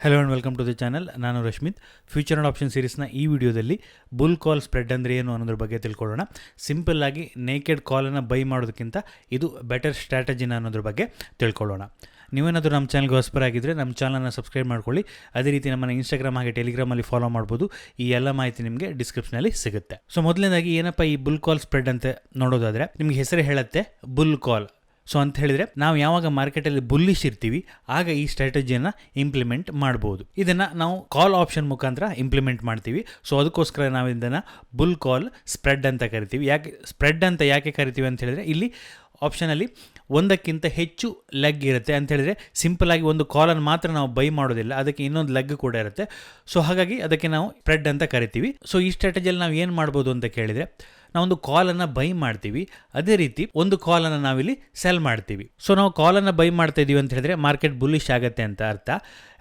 Hello and welcome to the channel. ನಾನು Rashmith. Future and option ಸೀರೀಸ್ನ ಈ ವಿಡಿಯೋದಲ್ಲಿ ಬುಲ್ ಕಾಲ್ ಸ್ಪ್ರೆಡ್ ಅಂದರೆ ಏನು ಅನ್ನೋದ್ರ ಬಗ್ಗೆ ತಿಳ್ಕೊಳ್ಳೋಣ. ಸಿಂಪಲ್ಲಾಗಿ ನೇಕೆಡ್ ಕಾಲನ್ನು ಬೈ ಮಾಡೋದಕ್ಕಿಂತ ಇದು ಬೆಟರ್ ಸ್ಟ್ರಾಟಜಿನ ಅನ್ನೋದ್ರ ಬಗ್ಗೆ ತಿಳ್ಕೊಳ್ಳೋಣ. ನೀವೇನಾದರೂ ನಮ್ಮ ಚಾನಲ್ಗೆ ಹೊಸಬರಾಗಿದ್ದರೆ ನಮ್ಮ ಚಾನಲ್ನ ಸಬ್ಸ್ಕ್ರೈಬ್ ಮಾಡ್ಕೊಳ್ಳಿ. ಅದೇ ರೀತಿ ನಮ್ಮನ್ನು ಇನ್ಸ್ಟಾಗ್ರಾಮ್ ಹಾಗೆ ಟೆಲಿಗ್ರಾಮಲ್ಲಿ ಫಾಲೋ ಮಾಡ್ಬೋದು. ಈ ಎಲ್ಲ ಮಾಹಿತಿ ನಿಮಗೆ ಡಿಸ್ಕ್ರಿಪ್ಷನಲ್ಲಿ ಸಿಗುತ್ತೆ. ಸೊ ಮೊದಲನೇದಾಗಿ ಏನಪ್ಪ ಈ ಬುಲ್ ಕಾಲ್ ಸ್ಪ್ರೆಡ್ ಅಂತ ನೋಡೋದಾದರೆ, ನಿಮಗೆ ಹೆಸರು ಹೇಳುತ್ತೆ ಬುಲ್ ಕಾಲ್. ಸೊ ಅಂತ ಹೇಳಿದರೆ ನಾವು ಯಾವಾಗ ಮಾರ್ಕೆಟಲ್ಲಿ ಬುಲ್ಲಿಶ್ ಇರ್ತೀವಿ ಆಗ ಈ ಸ್ಟ್ರಾಟಜಿಯನ್ನು ಇಂಪ್ಲಿಮೆಂಟ್ ಮಾಡ್ಬೋದು. ಇದನ್ನು ನಾವು ಕಾಲ್ ಆಪ್ಷನ್ ಮುಖಾಂತರ ಇಂಪ್ಲಿಮೆಂಟ್ ಮಾಡ್ತೀವಿ. ಸೊ ಅದಕ್ಕೋಸ್ಕರ ನಾವು ಇದನ್ನು ಬುಲ್ ಕಾಲ್ ಸ್ಪ್ರೆಡ್ ಅಂತ ಕರಿತೀವಿ. ಯಾಕೆ ಸ್ಪ್ರೆಡ್ ಅಂತ ಯಾಕೆ ಕರಿತೀವಿ ಅಂತ ಹೇಳಿದರೆ, ಇಲ್ಲಿ ಆಪ್ಷನಲ್ಲಿ ಒಂದಕ್ಕಿಂತ ಹೆಚ್ಚು ಲೆಗ್ ಇರುತ್ತೆ. ಅಂತ ಹೇಳಿದರೆ ಸಿಂಪಲ್ಲಾಗಿ ಒಂದು ಕಾಲನ್ನು ಮಾತ್ರ ನಾವು ಬೈ ಮಾಡೋದಿಲ್ಲ, ಅದಕ್ಕೆ ಇನ್ನೊಂದು ಲೆಗ್ ಕೂಡ ಇರುತ್ತೆ. ಸೊ ಹಾಗಾಗಿ ಅದಕ್ಕೆ ನಾವು ಸ್ಪ್ರೆಡ್ ಅಂತ ಕರಿತೀವಿ. ಸೊ ಈ ಸ್ಟ್ರಾಟಜಿಯಲ್ಲಿ ನಾವು ಏನು ಮಾಡ್ಬೋದು ಅಂತ ಕೇಳಿದರೆ, ನಾವೊಂದು ಕಾಲನ್ನು ಬೈ ಮಾಡ್ತೀವಿ, ಅದೇ ರೀತಿ ಒಂದು ಕಾಲನ್ನು ನಾವಿಲ್ಲಿ ಸೆಲ್ ಮಾಡ್ತೀವಿ. ಸೊ ನಾವು ಕಾಲನ್ನು ಬೈ ಮಾಡ್ತಾ ಇದೀವಿ ಅಂತ ಹೇಳಿದ್ರೆ ಮಾರ್ಕೆಟ್ ಬುಲ್ಲಿಶ್ ಆಗುತ್ತೆ ಅಂತ ಅರ್ಥ.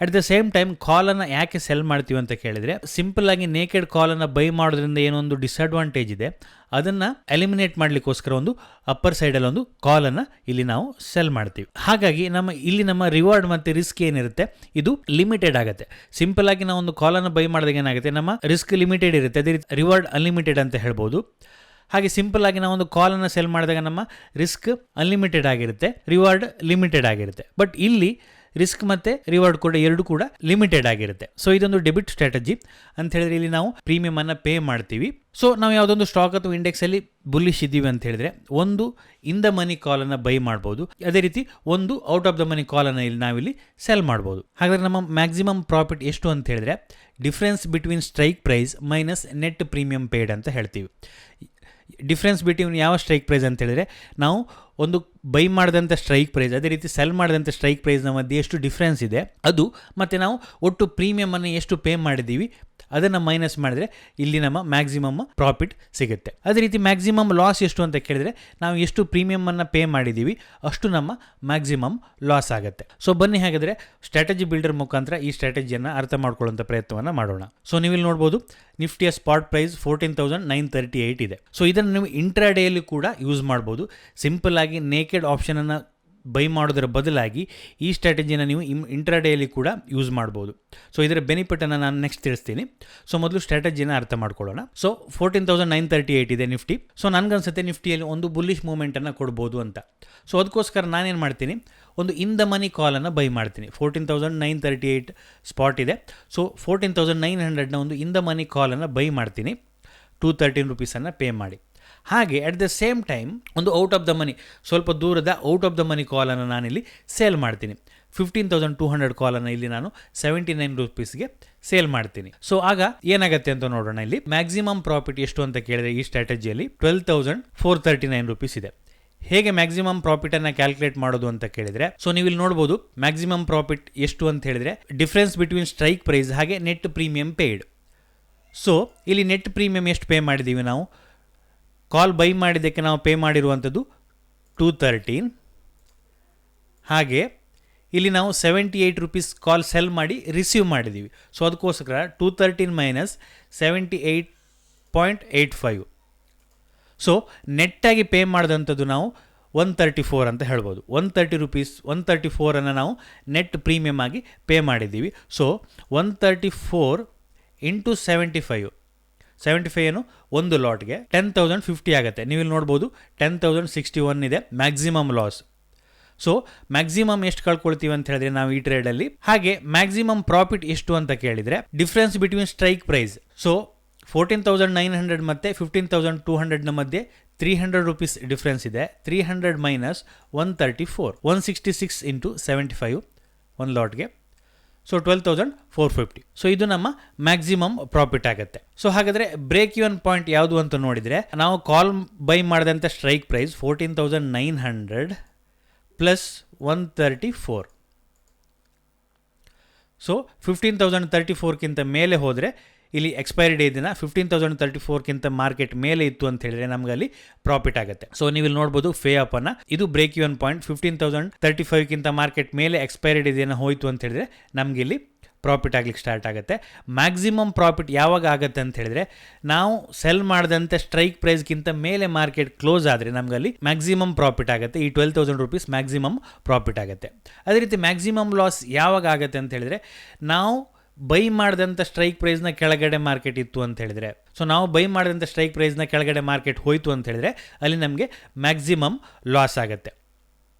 ಅಟ್ ದ ಸೇಮ್ ಟೈಮ್ ಕಾಲನ್ನು ಯಾಕೆ ಸೆಲ್ ಮಾಡ್ತೀವಿ ಅಂತ ಕೇಳಿದರೆ, ಸಿಂಪಲ್ ಆಗಿ ನೇಕೆಡ್ ಕಾಲನ್ನು ಬೈ ಮಾಡೋದ್ರಿಂದ ಏನೊಂದು ಡಿಸ್ಅಡ್ವಾಂಟೇಜ್ ಇದೆ, ಅದನ್ನು ಎಲಿಮಿನೇಟ್ ಮಾಡಲಿಕ್ಕೋಸ್ಕರ ಒಂದು ಅಪ್ಪರ್ ಸೈಡಲ್ಲಿ ಒಂದು ಕಾಲನ್ನು ಇಲ್ಲಿ ನಾವು ಸೆಲ್ ಮಾಡ್ತೀವಿ. ಹಾಗಾಗಿ ನಮ್ಮ ರಿವಾರ್ಡ್ ಮತ್ತು ರಿಸ್ಕ್ ಏನಿರುತ್ತೆ ಇದು ಲಿಮಿಟೆಡ್ ಆಗುತ್ತೆ. ಸಿಂಪಲ್ ಆಗಿ ನಾವು ಒಂದು ಕಾಲನ್ನು ಬೈ ಮಾಡಿದಾಗ ಏನಾಗುತ್ತೆ, ನಮ್ಮ ರಿಸ್ಕ್ ಲಿಮಿಟೆಡ್ ಇರುತ್ತೆ, ಅದೇ ರೀತಿ ರಿವಾರ್ಡ್ ಅನ್ಲಿಮಿಟೆಡ್ ಅಂತ ಹೇಳ್ಬೋದು. ಹಾಗೆ ಸಿಂಪಲ್ ಆಗಿ ನಾವು ಒಂದು ಕಾಲನ್ನು ಸೆಲ್ ಮಾಡಿದಾಗ ನಮ್ಮ ರಿಸ್ಕ್ ಅನ್ಲಿಮಿಟೆಡ್ ಆಗಿರುತ್ತೆ, ರಿವಾರ್ಡ್ ಲಿಮಿಟೆಡ್ ಆಗಿರುತ್ತೆ. ಬಟ್ ಇಲ್ಲಿ ರಿಸ್ಕ್ ಮತ್ತು ರಿವಾರ್ಡ್ ಕೂಡ ಎರಡು ಕೂಡ ಲಿಮಿಟೆಡ್ ಆಗಿರುತ್ತೆ. ಸೊ ಇದೊಂದು ಡೆಬಿಟ್ ಸ್ಟ್ರಾಟಜಿ ಅಂತ ಹೇಳಿದ್ರೆ ಇಲ್ಲಿ ನಾವು ಪ್ರೀಮಿಯಮನ್ನು ಪೇ ಮಾಡ್ತೀವಿ. ಸೊ ನಾವು ಯಾವುದೊಂದು ಸ್ಟಾಕ್ ಅಥವಾ ಇಂಡೆಕ್ಸಲ್ಲಿ ಬುಲ್ಲಿಶ್ ಇದ್ದೀವಿ ಅಂತ ಹೇಳಿದ್ರೆ ಒಂದು ಇನ್ ದ ಮನಿ ಕಾಲನ್ನು ಬೈ ಮಾಡ್ಬೋದು, ಅದೇ ರೀತಿ ಒಂದು ಔಟ್ ಆಫ್ ದ ಮನಿ ಕಾಲನ್ನು ಇಲ್ಲಿ ನಾವಿಲ್ಲಿ ಸೆಲ್ ಮಾಡ್ಬೋದು. ಹಾಗಾದರೆ ನಮ್ಮ ಮ್ಯಾಕ್ಸಿಮಮ್ ಪ್ರಾಫಿಟ್ ಎಷ್ಟು ಅಂತ ಹೇಳಿದ್ರೆ difference between strike price minus net premium paid ಅಂತ ಹೇಳ್ತೀವಿ. ಡಿಫ್ರೆನ್ಸ್ ಬಿಟ್ವೀನ್ ಯಾವ ಸ್ಟ್ರೈಕ್ ಪ್ರೈಸ್ ಅಂತ ಹೇಳಿದರೆ, ನಾವು ಒಂದು ಬೈ ಮಾಡಿದಂಥ ಸ್ಟ್ರೈಕ್ ಪ್ರೈಸ್ ಅದೇ ರೀತಿ ಸೆಲ್ ಮಾಡಿದಂಥ ಸ್ಟ್ರೈಕ್ ಪ್ರೈಸ್ನ ಮಧ್ಯೆ ಎಷ್ಟು ಡಿಫ್ರೆನ್ಸ್ ಇದೆ ಅದು, ಮತ್ತು ನಾವು ಒಟ್ಟು ಪ್ರೀಮಿಯಮನ್ನು ಎಷ್ಟು ಪೇ ಮಾಡಿದ್ದೀವಿ ಅದನ್ನು ಮೈನಸ್ ಮಾಡಿದರೆ ಇಲ್ಲಿ ನಮ್ಮ ಮ್ಯಾಕ್ಸಿಮಮ್ ಪ್ರಾಫಿಟ್ ಸಿಗುತ್ತೆ. ಅದೇ ರೀತಿ ಮ್ಯಾಕ್ಸಿಮಮ್ ಲಾಸ್ ಎಷ್ಟು ಅಂತ ಕೇಳಿದರೆ, ನಾವು ಎಷ್ಟು ಪ್ರೀಮಿಯಮನ್ನು ಪೇ ಮಾಡಿದ್ದೀವಿ ಅಷ್ಟು ನಮ್ಮ ಮ್ಯಾಕ್ಸಿಮಮ್ ಲಾಸ್ ಆಗುತ್ತೆ. ಸೊ ಬನ್ನಿ ಹಾಗಾದರೆ ಸ್ಟ್ರಾಟಜಿ ಬಿಲ್ಡರ್ ಮುಖಾಂತರ ಈ ಸ್ಟ್ರಾಟಜಿಯನ್ನು ಅರ್ಥ ಮಾಡ್ಕೊಳ್ಳುವಂಥ ಪ್ರಯತ್ನವನ್ನು ಮಾಡೋಣ. ಸೊ ನೀವಿಲ್ಲಿ ನೋಡ್ಬೋದು ನಿಫ್ಟಿಯ ಸ್ಪಾಟ್ ಪ್ರೈಸ್ 14,938 ಇದೆ. ಸೊ ಇದನ್ನು ನೀವು ಇಂಟ್ರಾಡೇಯಲ್ಲಿ ಕೂಡ ಯೂಸ್ ಮಾಡ್ಬೋದು. ಸಿಂಪಲ್ ಆಗಿ ನೇಕೆಡ್ ಆಪ್ಷನನ್ನು ಬೈ ಮಾಡೋದರ ಬದಲಾಗಿ ಈ ಸ್ಟ್ರಾಟಜಿನ ನೀವು ಇಂಟ್ರಾಡೇಯಲ್ಲಿ ಕೂಡ ಯೂಸ್ ಮಾಡ್ಬೋದು. ಸೊ ಇದರ ಬೆನಿಫಿಟನ್ನು ನಾನು ನೆಕ್ಸ್ಟ್ ತಿಳಿಸ್ತೀನಿ. ಸೊ ಮೊದಲು ಸ್ಟ್ರಾಟಜಿನ ಅರ್ಥ ಮಾಡ್ಕೊಳ್ಳೋಣ. ಸೊ 14,938 ಇದೆ ನಿಫ್ಟಿ. ಸೊ ನನಗನ್ಸುತ್ತೆ ನಿಫ್ಟಿಯಲ್ಲಿ ಒಂದು ಬುಲ್ಲಿಶ್ ಮೂವ್ಮೆಂಟನ್ನು ಕೊಡ್ಬೋದು ಅಂತ. ಸೊ ಅದಕ್ಕೋಸ್ಕರ ನಾನೇನು ಮಾಡ್ತೀನಿ, ಒಂದು ಇನ್ ದ ಮನಿ ಕಾಲನ್ನು ಬೈ ಮಾಡ್ತೀನಿ. 14,938 ಸ್ಪಾಟ್ ಇದೆ. ಸೊ 14,900ನ ಒಂದು ಇನ್ ದ ಮನಿ ಕಾಲನ್ನು ಬೈ ಮಾಡ್ತೀನಿ, 213 ರುಪೀಸನ್ನು ಪೇ ಮಾಡಿ. ಹಾಗೆ ಅಟ್ ದ ಸೇಮ್ ಟೈಮ್ ಒಂದು ಔಟ್ ಆಫ್ ದ ಮನಿ, ಸ್ವಲ್ಪ ದೂರದ ಔಟ್ ಆಫ್ ದ ಮನಿ ಕಾಲನ್ನು ನಾನಿಲ್ಲಿ ಸೇಲ್ ಮಾಡ್ತೀನಿ. 15,200 ಕಾಲನ್ನು ಇಲ್ಲಿ ನಾನು 79 ರುಪೀಸ್ಗೆ ಸೇಲ್ ಮಾಡ್ತೀನಿ. ಸೊ ಆಗ ಏನಾಗುತ್ತೆ ಅಂತ ನೋಡೋಣ. ಇಲ್ಲಿ ಮ್ಯಾಕ್ಸಿಮಮ್ ಪ್ರಾಫಿಟ್ ಎಷ್ಟು ಅಂತ ಕೇಳಿದರೆ ಈ ಸ್ಟ್ರಾಟಜಿಯಲ್ಲಿ 12,439 ರುಪೀಸ್ ಇದೆ. ಹೇಗೆ ಮ್ಯಾಕ್ಸಿಮಮ್ ಪ್ರಾಫಿಟನ್ನು ಕ್ಯಾಲ್ಕುಲೇಟ್ ಮಾಡೋದು ಅಂತ ಕೇಳಿದರೆ, ಸೊ ನೀವು ಇಲ್ಲಿ ನೋಡ್ಬೋದು ಮ್ಯಾಕ್ಸಿಮಮ್ ಪ್ರಾಫಿಟ್ ಎಷ್ಟು ಅಂತ ಹೇಳಿದರೆ ಡಿಫ್ರೆನ್ಸ್ ಬಿಟ್ವೀನ್ ಸ್ಟ್ರೈಕ್ ಪ್ರೈಸ್ ಹಾಗೆ ನೆಟ್ ಪ್ರೀಮಿಯಂ ಪೇಯ್ಡ್. ಸೊ ಇಲ್ಲಿ ನೆಟ್ ಪ್ರೀಮಿಯಂ ಎಷ್ಟು ಪೇ ಮಾಡಿದ್ದೀವಿ, ನಾವು ಕಾಲ್ ಬೈ ಮಾಡಿದ್ದಕ್ಕೆ ನಾವು ಪೇ ಮಾಡಿರುವಂಥದ್ದು 213. ಹಾಗೆ ಇಲ್ಲಿ ನಾವು 78 ರುಪೀಸ್ ಕಾಲ್ ಸೆಲ್ ಮಾಡಿ ರಿಸೀವ್ ಮಾಡಿದ್ದೀವಿ. ಸೊ ಅದಕ್ಕೋಸ್ಕರ 213 ಮೈನಸ್ 78.85. ಸೊ ನೆಟ್ಟಾಗಿ ಪೇ ಮಾಡಿದಂಥದ್ದು ನಾವು 134 ಅಂತ ಹೇಳ್ಬೋದು. 130 ರುಪೀಸ್ 134 ನಾವು ನೆಟ್ ಪ್ರೀಮಿಯಮ್ ಆಗಿ ಪೇ ಮಾಡಿದ್ದೀವಿ. ಸೊ 134 ಇಂಟು 75 ಏನು ಒಂದು ಲಾಟ್ಗೆ 10,050 ಆಗುತ್ತೆ. ನೀವಿಲ್ಲಿ ನೋಡ್ಬೋದು 10,061 ಇದೆ ಮ್ಯಾಕ್ಸಿಮಮ್ ಲಾಸ್. ಸೊ ಮ್ಯಾಕ್ಸಿಮಮ್ ಎಷ್ಟು ಕಳ್ಕೊಳ್ತೀವಿ ಅಂತ ಹೇಳಿದ್ರೆ ನಾವು ಈ ಟ್ರೇಡಲ್ಲಿ. ಹಾಗೆ ಮ್ಯಾಕ್ಸಿಮಮ್ ಪ್ರಾಫಿಟ್ ಎಷ್ಟು ಅಂತ ಕೇಳಿದರೆ difference between strike price. So 14,900 ಮತ್ತು 15,200ನ ಮಧ್ಯೆ 300 ರುಪೀಸ್ ಡಿಫ್ರೆನ್ಸ್ ಇದೆ. 300 ಮೈನಸ್ 134 166 ಇಂಟು 75 ಒಂದು ಲಾಟ್ಗೆ. ಸೊ 12,450. ಸೊ ಇದು ನಮ್ಮ ಮ್ಯಾಕ್ಸಿಮಮ್ ಪ್ರಾಫಿಟ್ ಆಗುತ್ತೆ. ಸೊ ಹಾಗಾದರೆ ಬ್ರೇಕ್ ಇವನ್ ಪಾಯಿಂಟ್ ಯಾವುದು ಅಂತ ನೋಡಿದರೆ, ನಾವು ಕಾಲ್ ಬೈ ಮಾಡಿದಂಥ ಸ್ಟ್ರೈಕ್ ಪ್ರೈಸ್ 14,900 ಪ್ಲಸ್ 134. ಸೊ 15,034ಕ್ಕಿಂತ ಮೇಲೆ ಹೋದರೆ ಇಲ್ಲಿ ಎಕ್ಸ್ಪೈರಿ ಡೇ ದಿನ 15,034ಕ್ಕಿಂತ ಮಾರ್ಕೆಟ್ ಮೇಲೆ ಇತ್ತು ಅಂತ ಹೇಳಿದ್ರೆ ನಮ್ಗೆ ಅಲ್ಲಿ ಪ್ರಾಫಿಟ್ ಆಗುತ್ತೆ. ಸೊ ನೀವು ಇಲ್ಲಿ ನೋಡ್ಬೋದು ಫೇ ಅಪ್ ಅನ್ನ, ಇದು ಬ್ರೇಕ್ ಇವನ್ ಪಾಯಿಂಟ್. 15,035ಕ್ಕಿಂತ ಮಾರ್ಕೆಟ್ ಮೇಲೆ ಎಕ್ಸ್ಪೈರಿ ಡೇ ದಿನ ಹೋಯಿತು ಅಂತ ಹೇಳಿದ್ರೆ ನಮ್ಗೆ ಇಲ್ಲಿ ಪ್ರಾಫಿಟ್ ಆಗಲಿಕ್ಕೆ ಸ್ಟಾರ್ಟ್ ಆಗುತ್ತೆ. ಮ್ಯಾಕ್ಸಿಮಮ್ ಪ್ರಾಫಿಟ್ ಯಾವಾಗ ಆಗುತ್ತೆ ಅಂತ ಹೇಳಿದ್ರೆ, ನಾವು ಸೆಲ್ ಮಾಡಿದಂತೆ ಸ್ಟ್ರೈಕ್ ಪ್ರೈಸ್ಗಿಂತ ಮೇಲೆ ಮಾರ್ಕೆಟ್ ಕ್ಲೋಸ್ ಆದರೆ ನಮಗಲ್ಲಿ ಮ್ಯಾಕ್ಸಿಮಮ್ ಪ್ರಾಫಿಟ್ ಆಗುತ್ತೆ. ಈ 12,000 ರೂಪೀಸ್ ಮ್ಯಾಕ್ಸಿಮಮ್ ಪ್ರಾಫಿಟ್ ಆಗುತ್ತೆ. ಅದೇ ರೀತಿ ಮ್ಯಾಕ್ಸಿಮಮ್ ಲಾಸ್ ಯಾವಾಗ ಆಗುತ್ತೆ ಅಂತ ಹೇಳಿದ್ರೆ, ನಾವು ಬೈ ಮಾಡಿದಂಥ ಸ್ಟ್ರೈಕ್ ಪ್ರೈಸ್ನ ಕೆಳಗಡೆ ಮಾರ್ಕೆಟ್ ಇತ್ತು ಅಂತ ಹೇಳಿದರೆ, ಸೊ ನಾವು ಬೈ ಮಾಡಿದಂಥ ಸ್ಟ್ರೈಕ್ ಪ್ರೈಸ್ನ ಕೆಳಗಡೆ ಮಾರ್ಕೆಟ್ ಹೋಯಿತು ಅಂತ ಹೇಳಿದ್ರೆ ಅಲ್ಲಿ ನಮಗೆ ಮ್ಯಾಕ್ಸಿಮಮ್ ಲಾಸ್ ಆಗುತ್ತೆ.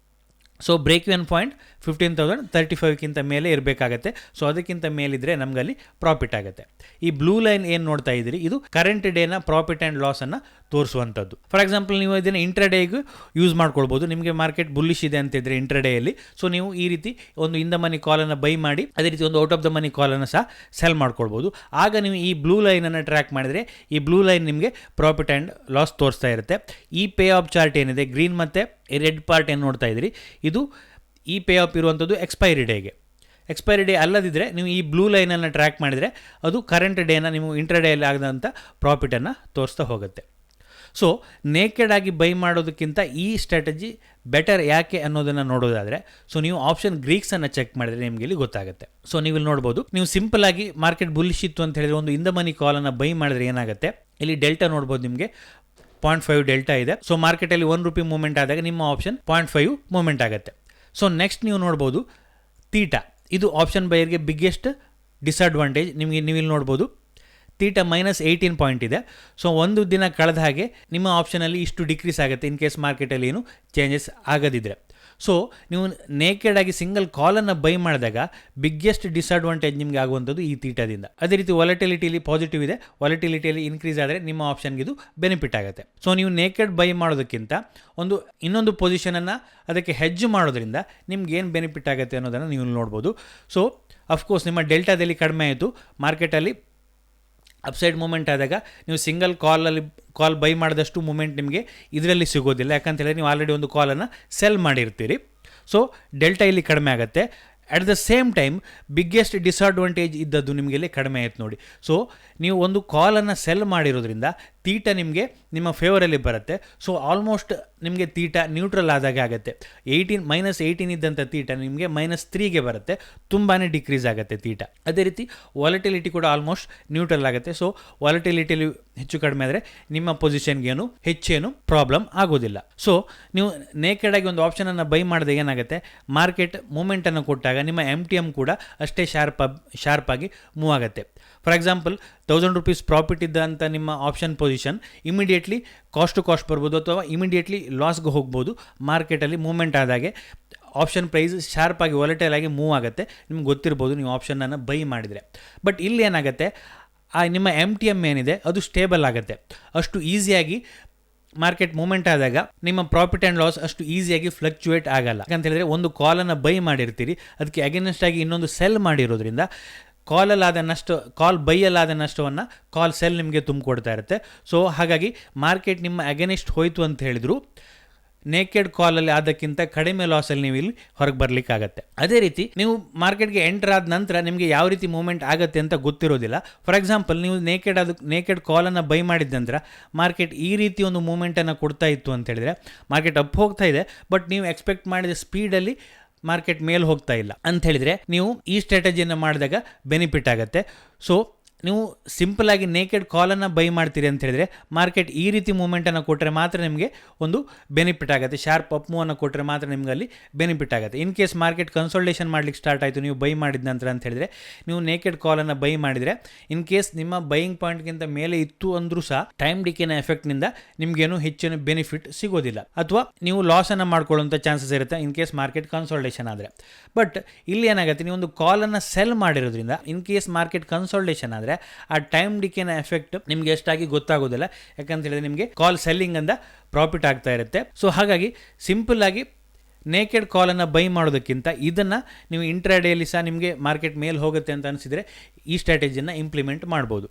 ಸೊ ಬ್ರೇಕ್ ಇನ್ ಪಾಯಿಂಟ್ 15,035ಕ್ಕಿಂತ ಮೇಲೆ ಇರಬೇಕಾಗತ್ತೆ. ಸೊ ಅದಕ್ಕಿಂತ ಮೇಲಿದ್ರೆ ನಮಗಲ್ಲಿ ಪ್ರಾಫಿಟ್ ಆಗುತ್ತೆ. ಈ ಬ್ಲೂ ಲೈನ್ ಏನು ನೋಡ್ತಾ ಇದ್ದೀರಿ, ಇದು ಕರೆಂಟ್ ಡೇನ ಪ್ರಾಫಿಟ್ ಆ್ಯಂಡ್ ಲಾಸನ್ನು ತೋರಿಸುವಂಥದ್ದು. ಫಾರ್ ಎಕ್ಸಾಂಪಲ್, ನೀವು ಇದನ್ನು ಇಂಟ್ರಾಡೇಗೂ ಯೂಸ್ ಮಾಡ್ಕೊಳ್ಬೋದು. ನಿಮಗೆ ಮಾರ್ಕೆಟ್ ಬುಲ್ಲಿಶ್ ಇದೆ ಅಂತಿದ್ರೆ ಇಂಟ್ರಾಡೇಯಲ್ಲಿ, ಸೊ ನೀವು ಈ ರೀತಿ ಒಂದು ಇನ್ ದ ಮನಿ ಕಾಲನ್ನು ಬೈ ಮಾಡಿ ಅದೇ ರೀತಿ ಒಂದು ಔಟ್ ಆಫ್ ದ ಮನಿ ಕಾಲನ್ನು ಸಹ ಸೆಲ್ ಮಾಡ್ಕೊಳ್ಬೋದು. ಆಗ ನೀವು ಈ ಬ್ಲೂ ಲೈನನ್ನು ಟ್ರ್ಯಾಕ್ ಮಾಡಿದರೆ ಈ ಬ್ಲೂ ಲೈನ್ ನಿಮಗೆ ಪ್ರಾಫಿಟ್ ಆ್ಯಂಡ್ ಲಾಸ್ ತೋರಿಸ್ತಾ ಇರುತ್ತೆ. ಈ ಪೇ ಆಫ್ ಚಾರ್ಟ್ ಏನಿದೆ, ಗ್ರೀನ್ ಮತ್ತು ರೆಡ್ ಪಾರ್ಟ್ ಏನು ನೋಡ್ತಾ ಇದ್ದೀರಿ, ಇದು ಈ ಪೇ ಆಫ್ ಇರುವಂಥದ್ದು ಎಕ್ಸ್ಪೈರಿ ಡೇಗೆ. ಎಕ್ಸ್ಪೈರಿ ಡೇ ಅಲ್ಲದಿದ್ದರೆ ನೀವು ಈ ಬ್ಲೂ ಲೈನನ್ನು ಟ್ರ್ಯಾಕ್ ಮಾಡಿದರೆ ಅದು ಕರೆಂಟ್ ಡೇನ ನೀವು ಇಂಟ್ರಾಡೇಯಲ್ಲಿ ಆಗದಂಥ ಪ್ರಾಫಿಟನ್ನು ತೋರಿಸ್ತಾ ಹೋಗುತ್ತೆ. ಸೊ ನೇಕೆಡ್ ಆಗಿ ಬೈ ಮಾಡೋದಕ್ಕಿಂತ ಈ ಸ್ಟ್ರಾಟಜಿ ಬೆಟರ್ ಯಾಕೆ ಅನ್ನೋದನ್ನು ನೋಡೋದಾದರೆ, ಸೊ ನೀವು ಆಪ್ಷನ್ ಗ್ರೀಕ್ಸನ್ನು ಚೆಕ್ ಮಾಡಿದರೆ ನಿಮಗೆ ಇಲ್ಲಿ ಗೊತ್ತಾಗುತ್ತೆ. ಸೊ ನೀವು ಇಲ್ಲಿ ನೋಡ್ಬೋದು, ನೀವು ಸಿಂಪಲ್ ಆಗಿ ಮಾರ್ಕೆಟ್ ಬುಲ್ಲಿಶ್ ಇತ್ತು ಅಂತ ಹೇಳಿದ್ರೆ ಒಂದು ಇನ್ ದ ಮನಿ ಕಾಲನ್ನು ಬೈ ಮಾಡಿದ್ರೆ ಏನಾಗುತ್ತೆ, ಇಲ್ಲಿ ಡೆಲ್ಟಾ ನೋಡ್ಬೋದು, ನಿಮಗೆ 0.5 ಡೆಲ್ಟಾ ಇದೆ. ಸೊ ಮಾರ್ಕೆಟಲ್ಲಿ 1 ರೂಪಿ ಮೂವ್ಮೆಂಟ್ ಆದಾಗ ನಿಮ್ಮ ಆಪ್ಷನ್ 0.5 ಮೂವ್ಮೆಂಟ್ ಆಗುತ್ತೆ. ಸೊ ನೆಕ್ಸ್ಟ್ ನೀವು ನೋಡ್ಬೋದು ತೀಟಾ, ಇದು ಆಪ್ಷನ್ ಬೈಯರ್ಗೆ ಬಿಗ್ಗೆಸ್ಟ್ ಡಿಸ್ಅಡ್ವಾಂಟೇಜ್. ನೀವು ಇಲ್ಲಿ ನೋಡ್ಬೋದು ತೀಟಾ -18 ಪಾಯಿಂಟ್ ಇದೆ. ಸೊ ಒಂದು ದಿನ ಕಳೆದ ಹಾಗೆ ನಿಮ್ಮ ಆಪ್ಷನಲ್ಲಿ ಇಷ್ಟು ಡಿಕ್ರೀಸ್ ಆಗುತ್ತೆ ಇನ್ ಕೇಸ್ ಮಾರ್ಕೆಟಲ್ಲಿ ಏನು ಚೇಂಜಸ್ ಆಗದಿದ್ದರೆ. ಸೊ ನೀವು ನೇಕೆಡ್ ಆಗಿ ಸಿಂಗಲ್ ಕಾಲನ್ನು ಬೈ ಮಾಡಿದಾಗ ಬಿಗ್ಗೆಸ್ಟ್ ಡಿಸ್ಅಡ್ವಾಂಟೇಜ್ ನಿಮಗೆ ಆಗುವಂಥದ್ದು ಈ ತೀಟಾದಿಂದ. ಅದೇ ರೀತಿ ವಾಲಟಿಲಿಟಿಲಿ ಪಾಸಿಟಿವ್ ಇದೆ, ವಾಲಟಿಲಿಟಿಯಲ್ಲಿ ಇನ್ಕ್ರೀಸ್ ಆದರೆ ನಿಮ್ಮ ಆಪ್ಷನ್ಗೆ ಇದು ಬೆನಿಫಿಟ್ ಆಗುತ್ತೆ. ಸೊ ನೀವು ನೇಕೆಡ್ ಬೈ ಮಾಡೋದಕ್ಕಿಂತ ಇನ್ನೊಂದು ಪೊಸಿಷನನ್ನು ಅದಕ್ಕೆ ಹೆಡ್ಜ್ ಮಾಡೋದ್ರಿಂದ ನಿಮ್ಗೆ ಏನು ಬೆನಿಫಿಟ್ ಆಗುತ್ತೆ ಅನ್ನೋದನ್ನು ನೀವು ನೋಡ್ಬೋದು. ಸೊ ಅಫ್ಕೋರ್ಸ್ ನಿಮ್ಮ ಡೆಲ್ಟಾದಲ್ಲಿ ಕಡಿಮೆ ಆಯಿತು, ಮಾರ್ಕೆಟಲ್ಲಿ ಅಪ್ಸೈಡ್ ಮೂಮೆಂಟ್ ಆದಾಗ ನೀವು ಸಿಂಗಲ್ ಕಾಲ್ ಬೈ ಮಾಡಿದಷ್ಟು ಮೂಮೆಂಟ್ ನಿಮಗೆ ಇದರಲ್ಲಿ ಸಿಗೋದಿಲ್ಲ. ಯಾಕಂತ ಹೇಳಿದ್ರೆ ನೀವು ಆಲ್ರೆಡಿ ಒಂದು ಕಾಲನ್ನು ಸೆಲ್ ಮಾಡಿರ್ತೀರಿ. ಸೊ ಡೆಲ್ಟಾ ಇಲ್ಲಿ ಕಡಿಮೆ ಆಗುತ್ತೆ. At the same time biggest disadvantage ಇದ್ದದ್ದು ನಿಮಗೆ ಇಲ್ಲಿ ಕಡಿಮೆ ಆಯ್ತು ನೋಡಿ. ಸೊ ನೀವು ಒಂದು ಕಾಲನ್ನು ಸೆಲ್ ಮಾಡಿರೋದ್ರಿಂದ ತೀಟ ನಿಮಗೆ ನಿಮ್ಮ ಫೇವರಲ್ಲಿ ಬರುತ್ತೆ. ಸೊ ಆಲ್ಮೋಸ್ಟ್ ನಿಮಗೆ ತೀಟ ನ್ಯೂಟ್ರಲ್ ಆದಾಗೆ ಆಗುತ್ತೆ. -18 ಇದ್ದಂಥ ತೀಟ ನಿಮಗೆ -3ಗೆ ಬರುತ್ತೆ, ತುಂಬಾ ಡಿಕ್ರೀಸ್ ಆಗುತ್ತೆ ತೀಟ. ಅದೇ ರೀತಿ ವಾಲಟಿಲಿಟಿ ಕೂಡ ಆಲ್ಮೋಸ್ಟ್ ನ್ಯೂಟ್ರಲ್ ಆಗುತ್ತೆ. ಸೊ ವಾಲಟಿಲಿಟಿಲಿ ಹೆಚ್ಚು ಕಡಿಮೆ ಆದರೆ ನಿಮ್ಮ ಪೊಸಿಷನ್ಗೇನು ಹೆಚ್ಚೇನು ಪ್ರಾಬ್ಲಮ್ ಆಗೋದಿಲ್ಲ. ಸೊ ನೀವು ನೇಕೆಡ್ ಆಗಿ ಒಂದು ಆಪ್ಷನನ್ನು ಬೈ ಮಾಡಿದಾಗ ಏನಾಗುತ್ತೆ, ಮಾರ್ಕೆಟ್ ಮೂಮೆಂಟನ್ನು ಕೊಟ್ಟಾಗ ನಿಮ್ಮ MTM ಕೂಡ ಅಷ್ಟೇ ಶಾರ್ಪ್ ಆಗಿ ಮೂವ್ ಆಗುತ್ತೆ. ಫಾರ್ ಎಕ್ಸಾಂಪಲ್ 1000 ರೂಪೀಸ್ ಪ್ರಾಫಿಟ್ ಇದ್ದಂಥ ನಿಮ್ಮ option position immediately cost to cost ಬರ್ಬೋದು ಅಥವಾ ಇಮಿಡಿಯೇಟ್ಲಿ ಲಾಸ್ಗೆ ಹೋಗ್ಬೋದು. ಮಾರ್ಕೆಟಲ್ಲಿ ಮೂವ್ಮೆಂಟ್ ಆದಾಗೆ ಆಪ್ಷನ್ ಪ್ರೈಸ್ ಶಾರ್ಪ್ ಆಗಿ ವಾಲಟೈಲ್ ಆಗಿ ಮೂವ್ ಆಗುತ್ತೆ. ನಿಮ್ಗೆ ಗೊತ್ತಿರ್ಬೋದು ನೀವು ಆಪ್ಷನನ್ನು ಬೈ ಮಾಡಿದರೆ. ಬಟ್ ಇಲ್ಲಿ ಏನಾಗುತ್ತೆ, ನಿಮ್ಮ MTM ಏನಿದೆ ಅದು ಸ್ಟೇಬಲ್ ಆಗುತ್ತೆ. ಅಷ್ಟು ಈಸಿಯಾಗಿ ಮಾರ್ಕೆಟ್ ಮೂವ್ಮೆಂಟ್ ಆದಾಗ ನಿಮ್ಮ ಪ್ರಾಫಿಟ್ ಆ್ಯಂಡ್ ಲಾಸ್ ಅಷ್ಟು ಈಸಿಯಾಗಿ ಫ್ಲಕ್ಚುಯೇಟ್ ಆಗಲ್ಲ. ಯಾಕಂತ ಹೇಳಿದ್ರೆ ಒಂದು ಕಾಲನ್ನು ಬೈ ಮಾಡಿರ್ತೀರಿ, ಅದಕ್ಕೆ ಅಗೇನೆಸ್ಟ್ ಆಗಿ ಇನ್ನೊಂದು ಸೆಲ್ ಮಾಡಿರೋದ್ರಿಂದ ಕಾಲ್ ಬೈಯಲ್ಲಾದ ನಷ್ಟವನ್ನು ಕಾಲ್ ಸೆಲ್ ನಿಮಗೆ ತುಂಬಿಕೊಡ್ತಾ ಇರುತ್ತೆ. ಸೊ ಹಾಗಾಗಿ ಮಾರ್ಕೆಟ್ ನಿಮ್ಮ ಅಗೇನೆಸ್ಟ್ ಹೋಯಿತು ಅಂತ ಹೇಳಿದ್ರು ನೇಕೆಡ್ ಕಾಲಲ್ಲಿ ಆದಕ್ಕಿಂತ ಕಡಿಮೆ ಲಾಸಲ್ಲಿ ನೀವು ಇಲ್ಲಿ ಹೊರಗೆ ಬರಲಿಕ್ಕಾಗತ್ತೆ. ಅದೇ ರೀತಿ ನೀವು ಮಾರ್ಕೆಟ್ಗೆ ಎಂಟರ್ ಆದ ನಂತರ ನಿಮಗೆ ಯಾವ ರೀತಿ ಮೂವ್ಮೆಂಟ್ ಆಗುತ್ತೆ ಅಂತ ಗೊತ್ತಿರೋದಿಲ್ಲ. ಫಾರ್ ಎಕ್ಸಾಂಪಲ್, ನೀವು ನೇಕೆಡ್ ಕಾಲನ್ನು ಬೈ ಮಾಡಿದ ನಂತರ ಮಾರ್ಕೆಟ್ ಈ ರೀತಿ ಒಂದು ಮೂವ್ಮೆಂಟನ್ನು ಕೊಡ್ತಾ ಇತ್ತು ಅಂತ ಹೇಳಿದ್ರೆ ಮಾರ್ಕೆಟ್ ಅಪ್ ಹೋಗ್ತಾ ಇದೆ, ಬಟ್ ನೀವು ಎಕ್ಸ್ಪೆಕ್ಟ್ ಮಾಡಿದ ಸ್ಪೀಡಲ್ಲಿ ಮಾರ್ಕೆಟ್ ಮೇಲೆ ಹೋಗ್ತಾ ಇಲ್ಲ ಅಂತ ಹೇಳಿದರೆ ನೀವು ಈ ಸ್ಟ್ರಾಟಜಿಯನ್ನು ಮಾಡಿದಾಗ ಬೆನಿಫಿಟ್ ಆಗುತ್ತೆ. ಸೊ ನೀವು ಸಿಂಪಲ್ ಆಗಿ ನೇಕೆಡ್ ಕಾಲನ್ನು ಬೈ ಮಾಡ್ತೀರಿ ಅಂತ ಹೇಳಿದ್ರೆ ಮಾರ್ಕೆಟ್ ಈ ರೀತಿ ಮೂವ್ಮೆಂಟನ್ನು ಕೊಟ್ಟರೆ ಮಾತ್ರ ನಿಮಗೆ ಒಂದು ಬೆನಿಫಿಟ್ ಆಗುತ್ತೆ. ಶಾರ್ಪ್ ಅಪ್ ಮೂವನ್ನು ಕೊಟ್ಟರೆ ಮಾತ್ರ ನಿಮ್ಗೆ ಅಲ್ಲಿ ಬೆನಿಫಿಟ್ ಆಗುತ್ತೆ. ಇನ್ ಕೇಸ್ ಮಾರ್ಕೆಟ್ ಕನ್ಸಲ್ಟೇಷನ್ ಮಾಡ್ಲಿಕ್ಕೆ ಸ್ಟಾರ್ಟ್ ಆಯಿತು ನೀವು ಬೈ ಮಾಡಿದ ನಂತರ ಅಂತ ಹೇಳಿದ್ರೆ, ನೀವು ನೇಕೆಡ್ ಕಾಲನ್ನು ಬೈ ಮಾಡಿದರೆ ಇನ್ ಕೇಸ್ ನಿಮ್ಮ ಬೈಯಿಂಗ್ ಪಾಯಿಂಟ್ಗಿಂತ ಮೇಲೆ ಇತ್ತು ಅಂದರೂ ಸಹ ಟೈಮ್ ಡಿಕೇನ ಎಫೆಕ್ಟ್ನಿಂದ ನಿಮಗೇನು ಹೆಚ್ಚಿನ ಬೆನಿಫಿಟ್ ಸಿಗೋದಿಲ್ಲ, ಅಥವಾ ನೀವು ಲಾಸನ್ನು ಮಾಡ್ಕೊಳ್ಳುವಂಥ ಚಾನ್ಸಸ್ ಇರುತ್ತೆ ಇನ್ ಕೇಸ್ ಮಾರ್ಕೆಟ್ ಕನ್ಸಲ್ಟೇಷನ್ ಆದರೆ. ಬಟ್ ಇಲ್ಲಿ ಏನಾಗುತ್ತೆ, ನೀವು ಒಂದು ಕಾಲನ್ನು ಸೆಲ್ ಮಾಡಿರೋದ್ರಿಂದ ಇನ್ ಕೇಸ್ ಮಾರ್ಕೆಟ್ ಕನ್ಸಲ್ಟೇಷನ್ ಆದರೆ ಆ ಟೈಮ್ ಡಿಕೇನ ಎಫೆಕ್ಟ್ ನಿಮ್ಗೆ ಎಷ್ಟಾಗಿ ಗೊತ್ತಾಗೋದಿಲ್ಲ. ಯಾಕಂತ ಹೇಳಿದ್ರೆ ನಿಮಗೆ ಕಾಲ್ ಸೆಲ್ಲಿಂಗ್ ಅಂದ ಪ್ರಾಫಿಟ್ ಆಗ್ತಾ ಇರುತ್ತೆ. ಸೊ ಹಾಗಾಗಿ ಸಿಂಪಲ್ ಆಗಿ ನೇಕೆಡ್ ಕಾಲನ್ನು ಬೈ ಮಾಡೋದಕ್ಕಿಂತ ಇದನ್ನು ನೀವು ಇಂಟ್ರಾಡೇಯಲ್ಲಿ ಸಹ ನಿಮಗೆ ಮಾರ್ಕೆಟ್ ಮೇಲೆ ಹೋಗುತ್ತೆ ಅಂತ ಅನಿಸಿದರೆ ಈ ಸ್ಟ್ರಾಟಜಿಯನ್ನು ಇಂಪ್ಲಿಮೆಂಟ್ ಮಾಡ್ಬೋದು.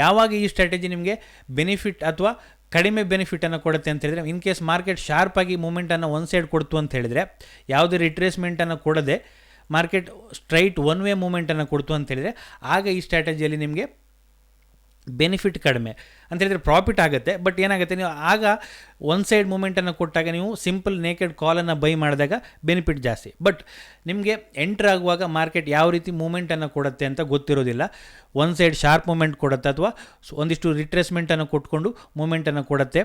ಯಾವಾಗ ಈ ಸ್ಟ್ರಾಟಜಿ ನಿಮಗೆ ಬೆನಿಫಿಟ್ ಅಥವಾ ಕಡಿಮೆ ಬೆನಿಫಿಟನ್ನು ಕೊಡುತ್ತೆ ಅಂತ ಹೇಳಿದರೆ, ಇನ್ ಕೇಸ್ ಮಾರ್ಕೆಟ್ ಶಾರ್ಪಾಗಿ ಮೂಮೆಂಟನ್ನು ಒನ್ ಸೈಡ್ ಕೊಡ್ತು ಅಂತ ಹೇಳಿದರೆ, ಯಾವುದೇ ರಿಟ್ರೇಸ್ಮೆಂಟನ್ನು ಕೊಡದೆ ಮಾರ್ಕೆಟ್ ಸ್ಟ್ರೈಟ್ ಒನ್ ವೇ ಮೂಮೆಂಟನ್ನು ಕೊಡ್ತು ಅಂತ ಹೇಳಿದರೆ, ಆಗ ಈ ಸ್ಟ್ರಾಟಜಿಯಲ್ಲಿ ನಿಮಗೆ ಬೆನಿಫಿಟ್ ಕಡಿಮೆ ಅಂತ ಹೇಳಿದರೆ ಪ್ರಾಫಿಟ್ ಆಗುತ್ತೆ. ಬಟ್ ಏನಾಗುತ್ತೆ, ನೀವು ಆಗ ಒನ್ ಸೈಡ್ ಮೂಮೆಂಟನ್ನು ಕೊಟ್ಟಾಗ ನೀವು ಸಿಂಪಲ್ ನೇಕೆಡ್ ಕಾಲನ್ನು ಬೈ ಮಾಡಿದಾಗ ಬೆನಿಫಿಟ್ ಜಾಸ್ತಿ. ಬಟ್ ನಿಮಗೆ ಎಂಟ್ರ್ ಆಗುವಾಗ ಮಾರ್ಕೆಟ್ ಯಾವ ರೀತಿ ಮೂಮೆಂಟನ್ನು ಕೊಡುತ್ತೆ ಅಂತ ಗೊತ್ತಿರೋದಿಲ್ಲ. ಒನ್ ಸೈಡ್ ಶಾರ್ಪ್ ಮೂಮೆಂಟ್ ಕೊಡುತ್ತೆ ಅಥವಾ ಒಂದಿಷ್ಟು ರಿಟ್ರೇಸ್ಮೆಂಟನ್ನು ಕೊಟ್ಕೊಂಡು ಮೂಮೆಂಟನ್ನು ಕೊಡುತ್ತೆ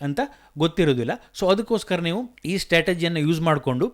ಅಂತ ಗೊತ್ತಿರೋದಿಲ್ಲ. ಸೊ ಅದಕ್ಕೋಸ್ಕರ ನೀವು ಈ ಸ್ಟ್ರಾಟಜಿಯನ್ನು ಯೂಸ್ ಮಾಡಿಕೊಂಡು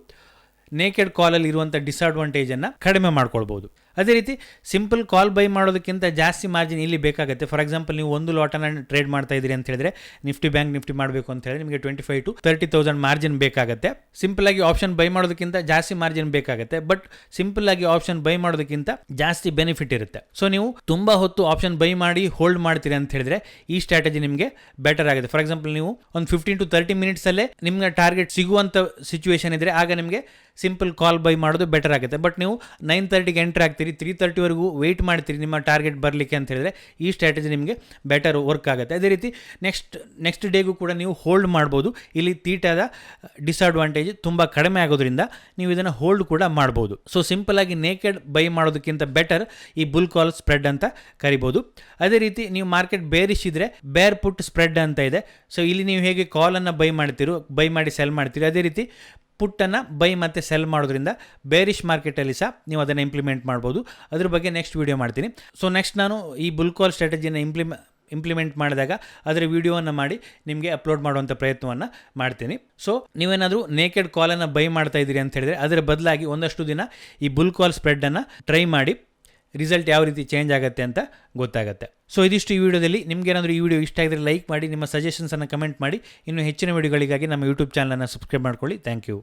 ನೇಕೆಡ್ ಕಾಲಲ್ಲಿ ಇರುವಂಥ ಡಿಸ್ಅಡ್ವಾಂಟೇಜನ್ನು ಕಡಿಮೆ ಮಾಡ್ಕೊಳ್ಬೋದು. ಅದೇ ರೀತಿ ಸಿಂಪಲ್ ಕಾಲ್ ಬೈ ಮಾಡೋದಕ್ಕಿಂತ ಜಾಸ್ತಿ ಮಾರ್ಜಿನ್ ಇಲ್ಲಿ ಬೇಕಾಗುತ್ತೆ. ಫಾರ್ ಎಕ್ಸಾಂಪಲ್ ನೀವು ಒಂದು ಲಾಟನ್ನು ಟ್ರೇಡ್ ಮಾಡ್ತಾ ಇದ್ದೀರಿ ಅಂತ ಹೇಳಿದ್ರೆ ನಿಫ್ಟಿ ಬ್ಯಾಂಕ್ ನಿಫ್ಟಿ ಮಾಡಬೇಕು ಅಂತ ಹೇಳಿದ್ರೆ ನಿಮಗೆ 25,000 to 30,000 ಮಾರ್ಜಿನ್ ಬೇಕಾಗುತ್ತೆ. ಸಿಂಪಲ್ ಆಗಿ ಆಪ್ಷನ್ ಬೈ ಮಾಡೋದಕ್ಕಿಂತ ಜಾಸ್ತಿ ಮಾರ್ಜಿನ್ ಬೇಕಾಗುತ್ತೆ. ಬಟ್ ಸಿಂಪಲ್ ಆಗಿ ಆಪ್ಷನ್ ಬೈ ಮಾಡೋದಕ್ಕಿಂತ ಜಾಸ್ತಿ ಬೆನಿಫಿಟ್ ಇರುತ್ತೆ. ಸೊ ನೀವು ತುಂಬ ಹೊತ್ತು ಆಪ್ಷನ್ ಬೈ ಮಾಡಿ ಹೋಲ್ಡ್ ಮಾಡ್ತೀರಿ ಅಂತ ಹೇಳಿದ್ರೆ ಈ ಸ್ಟ್ರಾಟಜಿ ನಿಮಗೆ ಬೆಟರ್ ಆಗುತ್ತೆ. ಫಾರ್ ಎಕ್ಸಾಂಪಲ್ ನೀವು ಒಂದು 15 to 30 ಮಿನಿಟ್ಸಲ್ಲೇ ನಿಮ್ಗೆ ಟಾರ್ಗೆಟ್ ಸಿಗುವಂಥ ಸಿಚುವೇಶನ್ ಇದ್ದರೆ ಆಗ ನಿಮಗೆ ಸಿಂಪಲ್ ಕಾಲ್ ಬೈ ಮಾಡೋದು ಬೆಟರ್ ಆಗುತ್ತೆ. ಬಟ್ ನೀವು 9:30ಗೆ ಎಂಟ್ರ್ ಆಗ್ತೀರಿ, 3:30ವರೆಗೂ ವೆಯ್ಟ್ ಮಾಡ್ತೀರಿ ನಿಮ್ಮ ಟಾರ್ಗೆಟ್ ಬರಲಿಕ್ಕೆ ಅಂತ ಹೇಳಿದ್ರೆ ಈ ಸ್ಟ್ರಾಟಜಿ ನಿಮಗೆ ಬೆಟರ್ ವರ್ಕ್ ಆಗುತ್ತೆ. ಅದೇ ರೀತಿ ನೆಕ್ಸ್ಟ್ ಡೇಗೂ ಕೂಡ ನೀವು ಹೋಲ್ಡ್ ಮಾಡ್ಬೋದು. ಇಲ್ಲಿ ತೀಟಾದ ಡಿಸ್ಅಡ್ವಾಂಟೇಜ್ ತುಂಬ ಕಡಿಮೆ ಆಗೋದ್ರಿಂದ ನೀವು ಇದನ್ನು ಹೋಲ್ಡ್ ಕೂಡ ಮಾಡ್ಬೋದು. ಸೊ ಸಿಂಪಲ್ ಆಗಿ ನೇಕೆಡ್ ಬೈ ಮಾಡೋದಕ್ಕಿಂತ ಬೆಟರ್ ಈ ಬುಲ್ ಕಾಲ್ ಸ್ಪ್ರೆಡ್ ಅಂತ ಕರಿಬೋದು. ಅದೇ ರೀತಿ ನೀವು ಮಾರ್ಕೆಟ್ ಬೇರಿಶ್ ಇದ್ರೆ ಬೇರ್ ಪುಟ್ ಸ್ಪ್ರೆಡ್ ಅಂತ ಇದೆ. ಸೊ ಇಲ್ಲಿ ನೀವು ಹೇಗೆ ಕಾಲನ್ನು ಬೈ ಮಾಡಿ ಸೆಲ್ ಮಾಡ್ತೀರಿ, ಅದೇ ರೀತಿ ಪುಟ್ಟನ್ನು ಬೈ ಮತ್ತು ಸೆಲ್ ಮಾಡೋದ್ರಿಂದ ಬೇರಿಶ್ ಮಾರ್ಕೆಟಲ್ಲಿ ಸಹ ನೀವು ಅದನ್ನು ಇಂಪ್ಲಿಮೆಂಟ್ ಮಾಡ್ಬೋದು. ಅದ್ರ ಬಗ್ಗೆ ನೆಕ್ಸ್ಟ್ ವೀಡಿಯೋ ಮಾಡ್ತೀನಿ. ಸೊ ನೆಕ್ಸ್ಟ್ ನಾನು ಈ ಬುಲ್ ಕಾಲ್ ಸ್ಟ್ರಾಟಜಿಯನ್ನು ಇಂಪ್ಲಿಮೆಂಟ್ ಮಾಡಿದಾಗ ಅದರ ವಿಡಿಯೋವನ್ನು ಮಾಡಿ ನಿಮಗೆ ಅಪ್ಲೋಡ್ ಮಾಡುವಂಥ ಪ್ರಯತ್ನವನ್ನು ಮಾಡ್ತೀನಿ. ಸೊ ನೀವೇನಾದರೂ ನೇಕೆಡ್ ಕಾಲನ್ನು ಬೈ ಮಾಡ್ತಾ ಇದ್ದೀರಿ ಅಂತ ಹೇಳಿದರೆ ಅದರ ಬದಲಾಗಿ ಒಂದಷ್ಟು ದಿನ ಈ ಬುಲ್ ಕಾಲ್ ಸ್ಪ್ರೆಡ್ಡನ್ನು ಟ್ರೈ ಮಾಡಿ ರಿಸಲ್ಟ್ ಯಾವ ರೀತಿ ಚೇಂಜ್ ಆಗುತ್ತೆ ಅಂತ ಗೊತ್ತಾಗುತ್ತೆ. ಸೊ ಇದಿಷ್ಟು ಈ ವಿಡಿಯೋದಲ್ಲಿ. ನಿಮ್ಗೆ ಏನಾದರೂ ಈ ವಿಡಿಯೋ ಇಷ್ಟ ಆಗಿದ್ರೆ ಲೈಕ್ ಮಾಡಿ, ನಿಮ್ಮ ಸಜೆಷನ್ಸನ್ನು ಕಮೆಂಟ್ ಮಾಡಿ. ಇನ್ನು ಹೆಚ್ಚಿನ ವಿಡಿಯೋಗಳಿಗಾಗಿ ನಮ್ಮ ಯೂಟ್ಯೂಬ್ ಚಾನಲನ್ನು ಸಬ್ಸ್ಕ್ರೈಬ್ ಮಾಡ್ಕೊಳ್ಳಿ. Thank you.